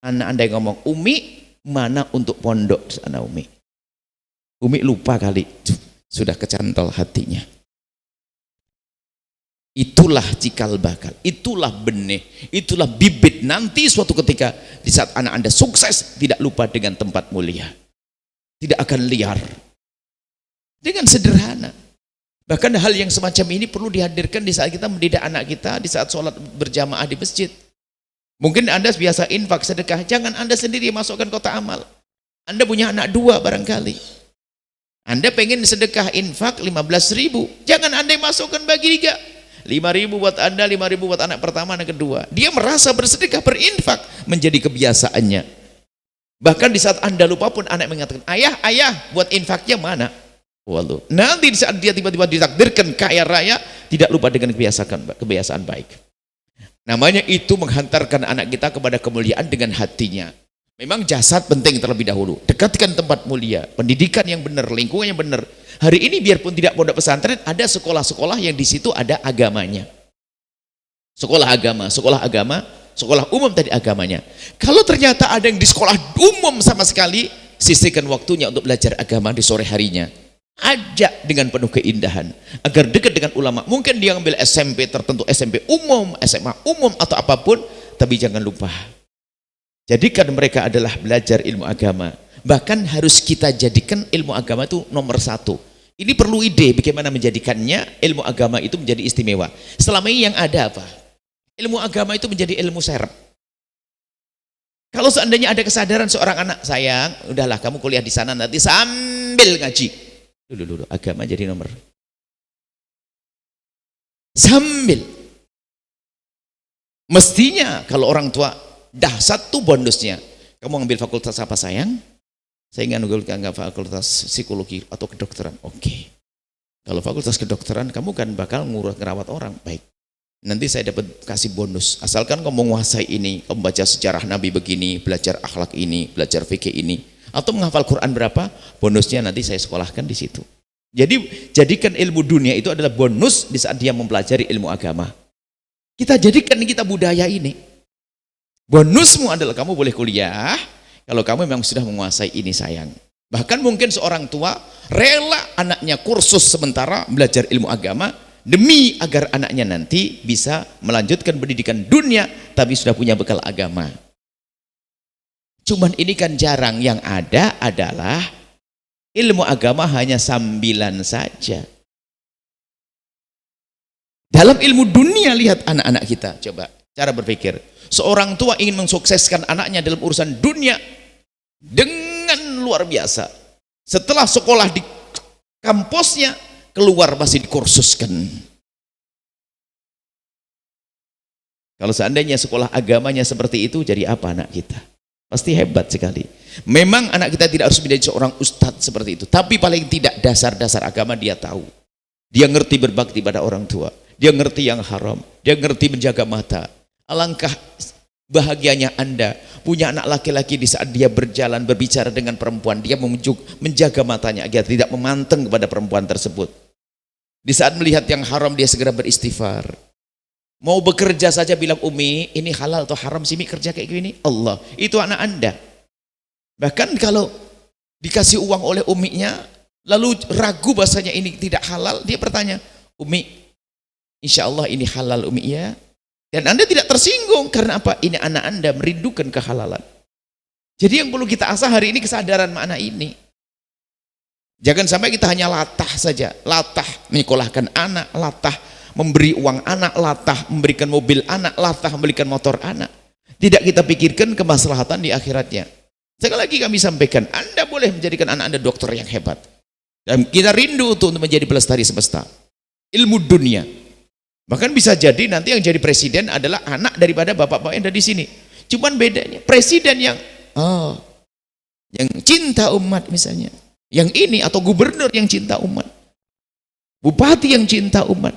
Anak Anda yang ngomong, Umi, mana untuk pondok sana Umi? Umi lupa kali. Sudah kecantol hatinya. Itulah cikal bakal, itulah benih, itulah bibit. Nanti suatu ketika di saat anak Anda sukses, tidak lupa dengan tempat mulia. Tidak akan liar. Dengan sederhana. Bahkan hal yang semacam ini perlu dihadirkan di saat kita mendidik anak kita, di saat sholat berjamaah di masjid. Mungkin Anda biasa infak sedekah, jangan Anda sendiri masukkan kotak amal. Anda punya anak 2 barangkali. Anda pengen sedekah infak 15.000, jangan Anda masukkan bagi 3. 5.000 buat Anda, 5.000 buat anak pertama, anak kedua. Dia merasa bersedekah, berinfak menjadi kebiasaannya. Bahkan di saat Anda lupa pun anak mengatakan, ayah, buat infaknya mana? Waduh. Nanti di saat dia tiba-tiba ditakdirkan kaya raya, tidak lupa dengan kebiasaan baik. Namanya itu menghantarkan anak kita kepada kemuliaan dengan hatinya. Memang jasad penting terlebih dahulu. Dekatkan tempat mulia, pendidikan yang benar, lingkungan yang benar. Hari ini biarpun tidak pondok pesantren, ada sekolah-sekolah yang di situ ada agamanya. Sekolah agama, sekolah umum tadi agamanya. Kalau ternyata ada yang di sekolah umum sama sekali, sisihkan waktunya untuk belajar agama di sore harinya. Ajak dengan penuh keindahan agar dekat dengan ulama. Mungkin dia ambil SMP tertentu, SMP umum, SMA umum atau apapun, tapi jangan lupa jadikan mereka adalah belajar ilmu agama. Bahkan harus kita jadikan ilmu agama itu nomor 1. Ini perlu ide bagaimana menjadikannya ilmu agama itu menjadi istimewa. Selama ini yang ada apa? Ilmu agama itu menjadi ilmu serep. Kalau seandainya ada kesadaran seorang anak, sayang, udahlah kamu kuliah di sana nanti sambil ngaji. Dulu agama jadi nomor. Sambil. Mestinya kalau orang tua dah 1 bonusnya. Kamu ambil fakultas apa sayang? Saya ingin nggak fakultas psikologi atau kedokteran. Oke. Kalau fakultas kedokteran kamu kan bakal ngerawat orang. Baik. Nanti saya dapat kasih bonus. Asalkan kamu menguasai ini, kamu baca sejarah Nabi begini, belajar akhlak ini, belajar fikih ini. Atau menghafal Quran berapa, bonusnya nanti saya sekolahkan di situ. Jadi jadikan ilmu dunia itu adalah bonus di saat dia mempelajari ilmu agama. Kita jadikan kita budaya ini. Bonusmu adalah kamu boleh kuliah kalau kamu memang sudah menguasai ini sayang. Bahkan mungkin seorang tua rela anaknya kursus sementara belajar ilmu agama demi agar anaknya nanti bisa melanjutkan pendidikan dunia tapi sudah punya bekal agama. Cuman ini kan jarang, yang ada adalah ilmu agama hanya sambilan saja. Dalam ilmu dunia lihat anak-anak kita, coba cara berpikir. Seorang tua ingin mensukseskan anaknya dalam urusan dunia dengan luar biasa. Setelah sekolah di kampusnya, keluar masih dikursuskan. Kalau seandainya sekolah agamanya seperti itu, jadi apa anak kita? Pasti hebat sekali. Memang anak kita tidak harus menjadi seorang ustadz seperti itu, tapi paling tidak dasar-dasar agama dia tahu. Dia ngerti berbakti pada orang tua, dia ngerti yang haram, dia ngerti menjaga mata. Alangkah bahagianya Anda punya anak laki-laki di saat dia berjalan berbicara dengan perempuan, dia menjaga matanya agar tidak memanteng kepada perempuan tersebut. Di saat melihat yang haram dia segera beristighfar. Mau bekerja saja bilang, Umi ini halal atau haram sih Mi kerja kayak gini? Allah, itu anak Anda. Bahkan kalau dikasih uang oleh uminya lalu ragu bahasanya ini tidak halal, dia bertanya, Umi insya Allah ini halal Umi ya? Dan Anda tidak tersinggung karena apa? Ini anak Anda merindukan kehalalan. Jadi yang perlu kita asah hari ini kesadaran makna ini. Jangan sampai kita hanya latah saja, latah menyekolahkan anak, latah memberi uang anak, latah memberikan mobil anak, latah memberikan motor anak. Tidak kita pikirkan kemaslahatan di akhiratnya. Sekali lagi kami sampaikan, Anda boleh menjadikan anak Anda dokter yang hebat. Dan kita rindu untuk menjadi pelestari semesta. Ilmu dunia. Bahkan bisa jadi nanti yang jadi presiden adalah anak daripada bapak-bapak yang ada di sini. Cuman bedanya, presiden yang Oh, yang cinta umat misalnya. Yang ini atau gubernur yang cinta umat. Bupati yang cinta umat.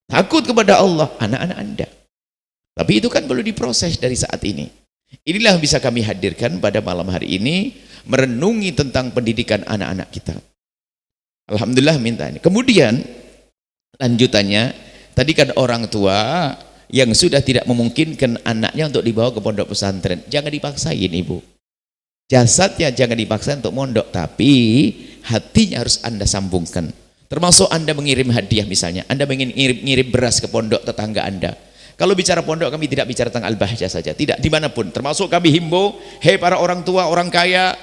Takut kepada Allah, anak-anak Anda. Tapi itu kan perlu diproses dari saat ini. Inilah yang bisa kami hadirkan pada malam hari ini, merenungi tentang pendidikan anak-anak kita. Alhamdulillah minta ini. Kemudian lanjutannya, tadi kan orang tua yang sudah tidak memungkinkan anaknya untuk dibawa ke pondok pesantren, jangan dipaksain ibu. Jasadnya jangan dipaksa untuk mondok, tapi hatinya harus Anda sambungkan. Termasuk Anda mengirim hadiah misalnya, Anda ingin ngirim beras ke pondok tetangga Anda. Kalau bicara pondok kami tidak bicara tentang Al-Bahjah saja, tidak, dimanapun. Termasuk kami himbau, hei para orang tua, orang kaya,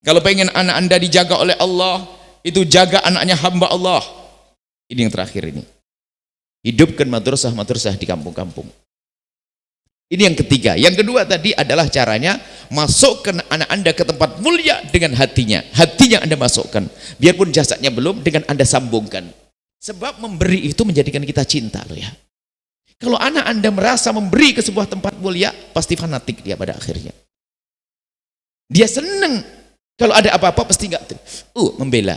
kalau pengen anak Anda dijaga oleh Allah, itu jaga anaknya hamba Allah. Ini yang terakhir ini. Hidupkan madrasah-madrasah di kampung-kampung. Ini yang ketiga. Yang kedua tadi adalah caranya masukkan anak Anda ke tempat mulia dengan hatinya. Hatinya Anda masukkan. Biarpun jasadnya belum, dengan Anda sambungkan. Sebab memberi itu menjadikan kita cinta loh ya. Kalau anak Anda merasa memberi ke sebuah tempat mulia, pasti fanatik dia pada akhirnya. Dia senang. Kalau ada apa-apa pasti enggak membela.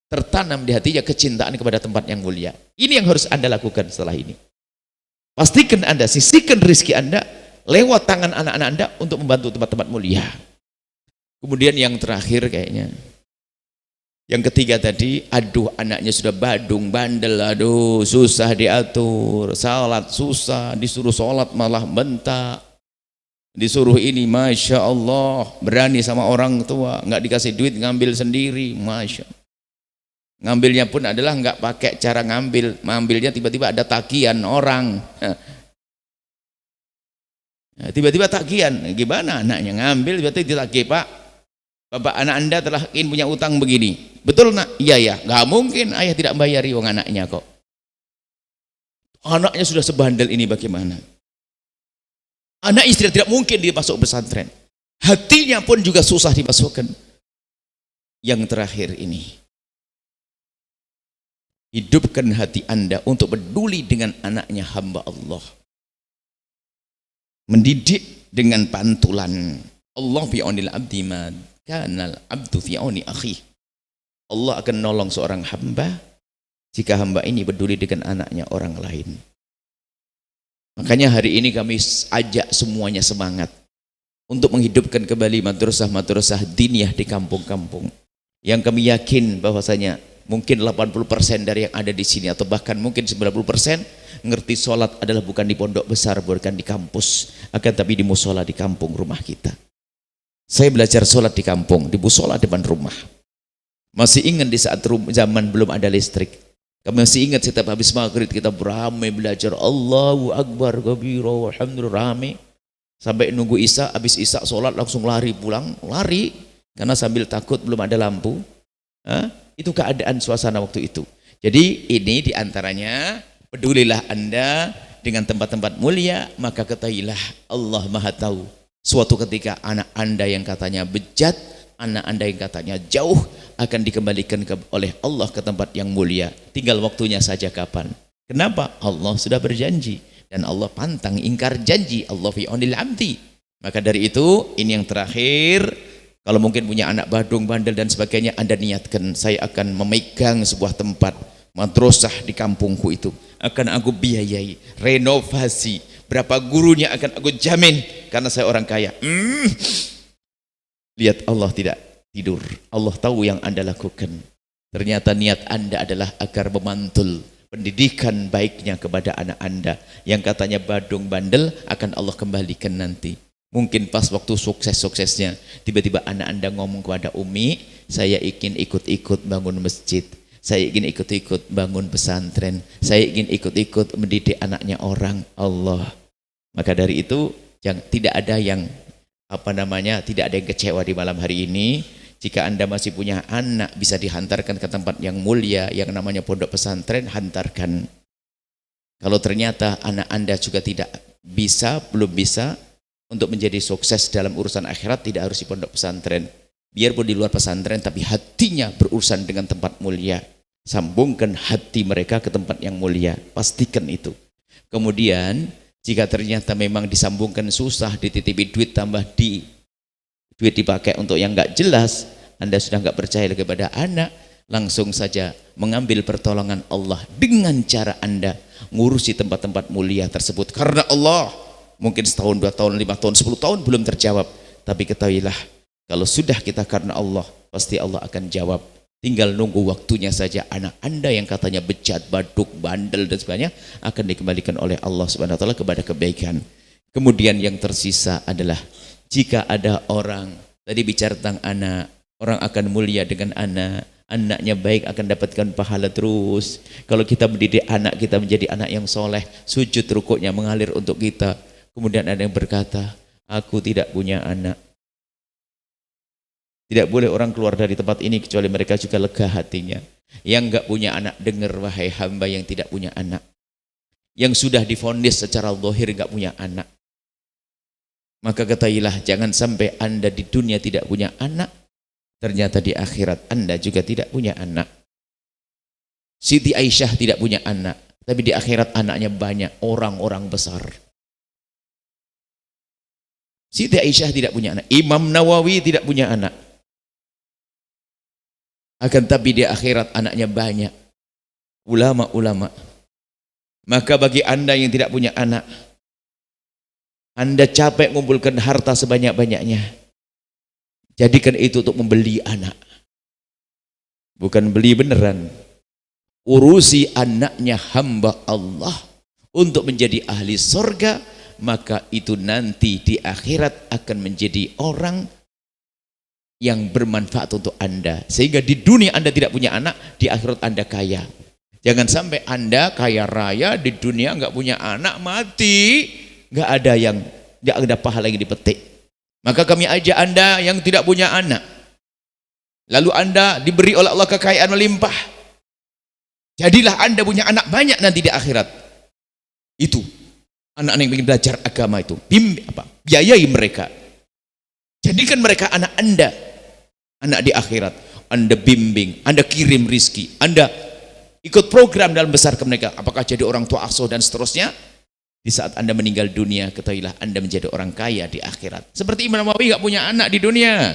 Tertanam di hatinya kecintaan kepada tempat yang mulia. Ini yang harus Anda lakukan setelah ini. Pastikan Anda, sisihkan rezeki Anda lewat tangan anak-anak Anda untuk membantu tempat-tempat mulia. Kemudian yang terakhir kayaknya, yang ketiga tadi, aduh anaknya sudah badung, bandel, aduh susah diatur, salat susah, disuruh sholat malah bentak, disuruh ini, Masya Allah, berani sama orang tua, nggak dikasih duit ngambil sendiri, Masya Allah. Ngambilnya pun adalah nggak pakai cara ngambilnya tiba-tiba ada tagihan orang. Tiba-tiba tagihan, gimana anaknya ngambil tiba-tiba ditagih, Pak, Bapak anak Anda telah punya utang begini. Betul nak? Iya ya, nggak mungkin ayah tidak bayari uang anaknya kok. Anaknya sudah sebandel ini bagaimana? Anak istri tidak mungkin dia masuk pesantren. Hatinya pun juga susah dimasukkan. Yang terakhir ini, hidupkan hati Anda untuk peduli dengan anaknya hamba Allah. Mendidik dengan pantulan. Allah fi aunil abdi ma kanal abdu fi auni akhi. Allah akan nolong seorang hamba jika hamba ini peduli dengan anaknya orang lain. Makanya hari ini kami ajak semuanya semangat untuk menghidupkan kembali madrasah-madrasah diniyah di kampung-kampung. Yang kami yakin bahwasanya mungkin 80% dari yang ada di sini atau bahkan mungkin 90% ngerti sholat adalah bukan di pondok besar, bukan di kampus, akan tapi di musola di kampung rumah kita. Saya belajar sholat di kampung, di musola depan rumah. Masih ingat di saat zaman belum ada listrik. Kami masih ingat setiap habis maghrib kita beramai belajar Allahu Akbar kabira walhamdulillah, ramai sampai nunggu isya. Habis isya sholat langsung lari pulang, lari karena sambil takut belum ada lampu. Itu keadaan suasana waktu itu. Jadi ini diantaranya, pedulilah Anda dengan tempat-tempat mulia, maka ketahuilah Allah Maha Tahu. Suatu ketika anak Anda yang katanya bejat, anak Anda yang katanya jauh, akan dikembalikan oleh Allah ke tempat yang mulia. Tinggal waktunya saja kapan. Kenapa? Allah sudah berjanji. Dan Allah pantang ingkar janji. Allah fi aunil abdi. Maka dari itu, ini yang terakhir. Kalau mungkin punya anak badung, bandel dan sebagainya, Anda niatkan, saya akan memegang sebuah tempat madrasah di kampungku itu. Akan aku biayai, renovasi. Berapa gurunya akan aku jamin, karena saya orang kaya. Lihat Allah tidak tidur. Allah tahu yang Anda lakukan. Ternyata niat Anda adalah agar memantul pendidikan baiknya kepada anak Anda. Yang katanya badung, bandel, akan Allah kembalikan nanti. Mungkin pas waktu sukses-suksesnya, tiba-tiba anak Anda ngomong kepada Umi, saya ingin ikut-ikut bangun masjid, saya ingin ikut-ikut bangun pesantren, saya ingin ikut-ikut mendidik anaknya orang. Allah. Maka dari itu, tidak ada yang tidak ada yang kecewa di malam hari ini. Jika Anda masih punya anak bisa dihantarkan ke tempat yang mulia yang namanya pondok pesantren, hantarkan. Kalau ternyata anak Anda juga tidak bisa, belum bisa untuk menjadi sukses dalam urusan akhirat, tidak harus di pondok pesantren. Biarpun di luar pesantren, tapi hatinya berurusan dengan tempat mulia. Sambungkan hati mereka ke tempat yang mulia. Pastikan itu. Kemudian, jika ternyata memang disambungkan susah, dititipi duit tambah duit dipakai untuk yang nggak jelas, Anda sudah nggak percaya lagi kepada anak, langsung saja mengambil pertolongan Allah dengan cara Anda ngurusi tempat-tempat mulia tersebut karena Allah. Mungkin setahun, 2 tahun, 5 tahun, 10 tahun belum terjawab, tapi ketahuilah kalau sudah kita karena Allah, pasti Allah akan jawab. Tinggal nunggu waktunya saja. Anak Anda yang katanya bejat, baduk, bandel dan sebagainya akan dikembalikan oleh Allah Subhanahu wa taala kepada kebaikan. Kemudian yang tersisa adalah jika ada orang tadi bicara tentang anak, orang akan mulia dengan anak, anaknya baik akan dapatkan pahala terus. Kalau kita mendidik anak kita menjadi anak yang soleh, sujud rukuknya mengalir untuk kita. Kemudian ada yang berkata, aku tidak punya anak. Tidak boleh orang keluar dari tempat ini kecuali mereka juga lega hatinya. Yang enggak punya anak, dengar wahai hamba yang tidak punya anak. Yang sudah divonis secara zahir enggak punya anak. Maka ketahuilah jangan sampai Anda di dunia tidak punya anak, ternyata di akhirat Anda juga tidak punya anak. Siti Aisyah tidak punya anak, tapi di akhirat anaknya banyak, orang-orang besar. Siti Aisyah tidak punya anak, Imam Nawawi tidak punya anak. Akan tapi di akhirat anaknya banyak, ulama-ulama. Maka bagi Anda yang tidak punya anak, Anda capek mengumpulkan harta sebanyak-banyaknya, jadikan itu untuk membeli anak. Bukan beli beneran. Urusi anaknya hamba Allah untuk menjadi ahli surga, maka itu nanti di akhirat akan menjadi orang yang bermanfaat untuk Anda. Sehingga di dunia Anda tidak punya anak, di akhirat Anda kaya. Jangan sampai Anda kaya raya, di dunia nggak punya anak, mati nggak ada pahala yang dipetik. Maka kami ajak Anda yang tidak punya anak, lalu Anda diberi oleh Allah kekayaan melimpah, jadilah Anda punya anak banyak nanti di akhirat. Itu anak-anak yang ingin belajar agama itu, biayai mereka, jadikan mereka anak Anda, anak di akhirat. Anda bimbing, Anda kirim rizki, Anda ikut program dalam besar ke mereka, apakah jadi orang tua asuh dan seterusnya. Di saat Anda meninggal dunia, ketahuilah Anda menjadi orang kaya di akhirat. Seperti Imam Nawawi nggak punya anak di dunia,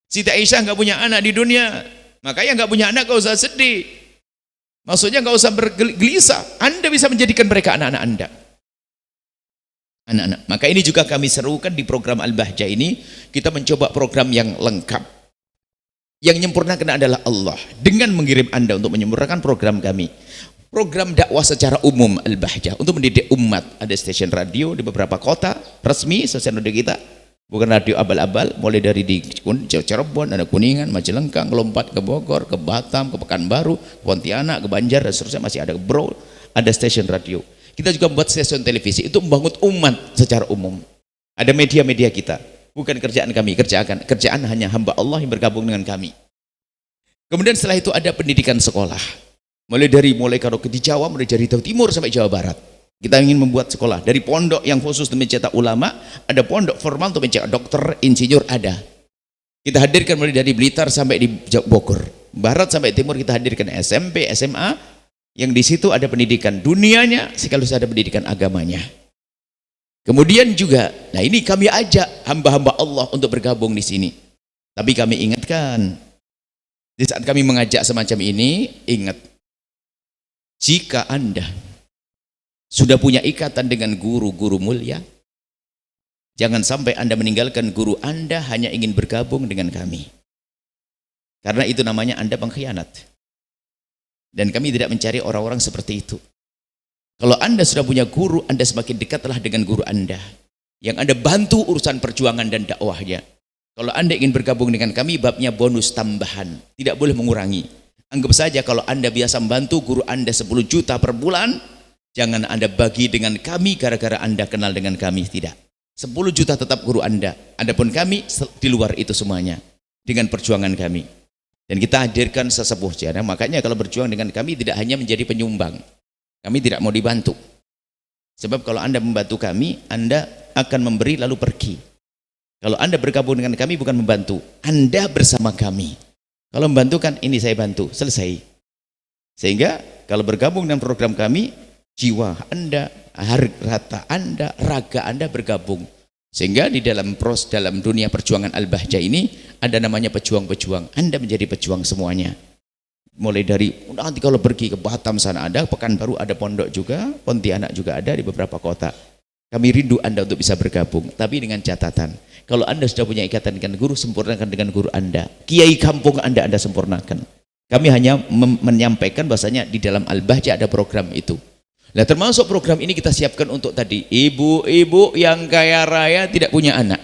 Siti Aisyah nggak punya anak di dunia. Makanya nggak punya anak nggak usah sedih, maksudnya nggak usah bergelisah. Anda bisa menjadikan mereka anak-anak Anda. Anak-anak. Maka ini juga kami serukan di program Al-Bahjah ini, kita mencoba program yang lengkap. Yang menyempurnakan adalah Allah dengan mengirim Anda untuk menyempurnakan program kami. Program dakwah secara umum Al-Bahjah untuk mendidik umat. Ada stasiun radio di beberapa kota resmi stasiun radio kita, bukan radio abal-abal, mulai dari di Cirebon, ada Kuningan, Majalengka, lompat ke Bogor, ke Batam, ke Pekanbaru, ke Pontianak, ke Banjar dan seterusnya, masih ada Bro, ada stasiun radio. Kita juga membuat stasiun televisi itu membangun umat secara umum. Ada media-media kita, bukan kerjaan kami, kerjaan hanya hamba Allah yang bergabung dengan kami. Kemudian setelah itu ada pendidikan sekolah. Mulai kalau di Jawa, mulai dari Jawa Timur sampai Jawa Barat. Kita ingin membuat sekolah dari pondok yang khusus untuk mencetak ulama, ada pondok formal untuk mencetak dokter, insinyur ada. Kita hadirkan mulai dari Blitar sampai di Bogor, Barat sampai Timur kita hadirkan SMP, SMA, yang di situ ada pendidikan dunianya, sekaligus ada pendidikan agamanya. Kemudian juga, nah ini kami ajak hamba-hamba Allah untuk bergabung di sini. Tapi kami ingatkan, di saat kami mengajak semacam ini, ingat, jika Anda sudah punya ikatan dengan guru-guru mulia, jangan sampai Anda meninggalkan guru Anda hanya ingin bergabung dengan kami. Karena itu namanya Anda pengkhianat. Dan kami tidak mencari orang-orang seperti itu. Kalau Anda sudah punya guru, Anda semakin dekatlah dengan guru Anda, yang Anda bantu urusan perjuangan dan dakwahnya. Kalau Anda ingin bergabung dengan kami, babnya bonus tambahan, tidak boleh mengurangi. Anggap saja kalau Anda biasa membantu guru Anda 10 juta per bulan, jangan Anda bagi dengan kami gara-gara Anda kenal dengan kami, tidak. 10 juta tetap guru Anda, adapun kami di luar itu semuanya, dengan perjuangan kami. Dan kita hadirkan sesepuh jana. Makanya kalau berjuang dengan kami tidak hanya menjadi penyumbang, kami tidak mau dibantu. Sebab kalau Anda membantu kami, Anda akan memberi lalu pergi. Kalau Anda bergabung dengan kami bukan membantu, Anda bersama kami. Kalau membantukan, ini saya bantu, selesai. Sehingga kalau bergabung dengan program kami, jiwa Anda, harta Anda, raga Anda bergabung. Sehingga di dalam dunia perjuangan Al-Bahjah ini ada namanya pejuang-pejuang. Anda menjadi pejuang semuanya. Mulai dari nanti kalau pergi ke Batam sana ada, Pekanbaru ada pondok juga, Pontianak juga ada di beberapa kota. Kami rindu Anda untuk bisa bergabung, tapi dengan catatan, kalau Anda sudah punya ikatan dengan guru, sempurnakan dengan guru Anda. Kiai kampung Anda sempurnakan. Kami hanya menyampaikan bahasanya di dalam Al-Bahjah ada program itu. Nah, termasuk program ini kita siapkan untuk tadi ibu-ibu yang kaya raya tidak punya anak.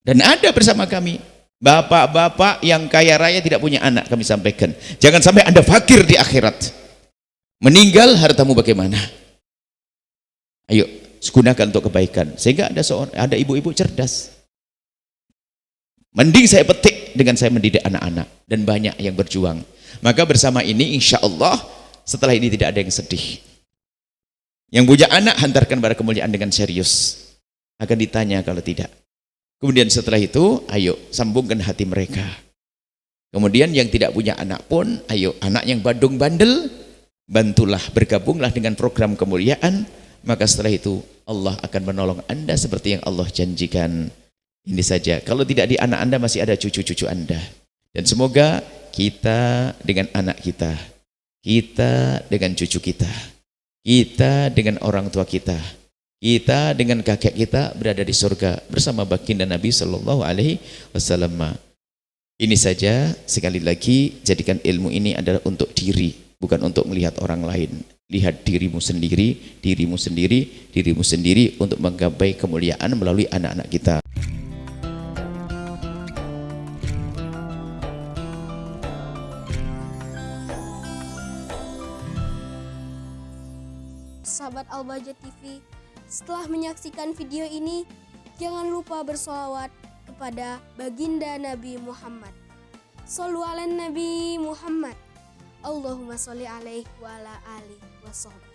Dan ada bersama kami bapak-bapak yang kaya raya tidak punya anak, kami sampaikan. Jangan sampai Anda fakir di akhirat. Meninggal hartamu bagaimana? Ayo, gunakan untuk kebaikan. Sehingga ada ibu-ibu cerdas. Mending saya petik dengan saya mendidik anak-anak, dan banyak yang berjuang. Maka bersama ini insya Allah setelah ini tidak ada yang sedih. Yang punya anak hantarkan pada kemuliaan dengan serius. Akan ditanya kalau tidak. Kemudian setelah itu, ayo sambungkan hati mereka. Kemudian yang tidak punya anak pun, ayo anak yang bandel, bantulah, bergabunglah dengan program kemuliaan. Maka setelah itu Allah akan menolong Anda seperti yang Allah janjikan. Ini saja. Kalau tidak di anak Anda masih ada cucu-cucu Anda. Dan semoga kita dengan anak kita, kita dengan cucu kita dengan orang tua kita dengan kakek kita berada di surga bersama baginda Nabi Sallallahu Alaihi Wasallam. Ini saja, sekali lagi jadikan ilmu ini adalah untuk diri, bukan untuk melihat orang lain. Lihat dirimu sendiri untuk menggapai kemuliaan melalui anak-anak kita. Sahabat Al-Bahjah TV, setelah menyaksikan video ini, jangan lupa bersolawat kepada baginda Nabi Muhammad. Shollu ala Nabi Muhammad. Allahumma sholli alaihi wa ala alihi wa sahbihi.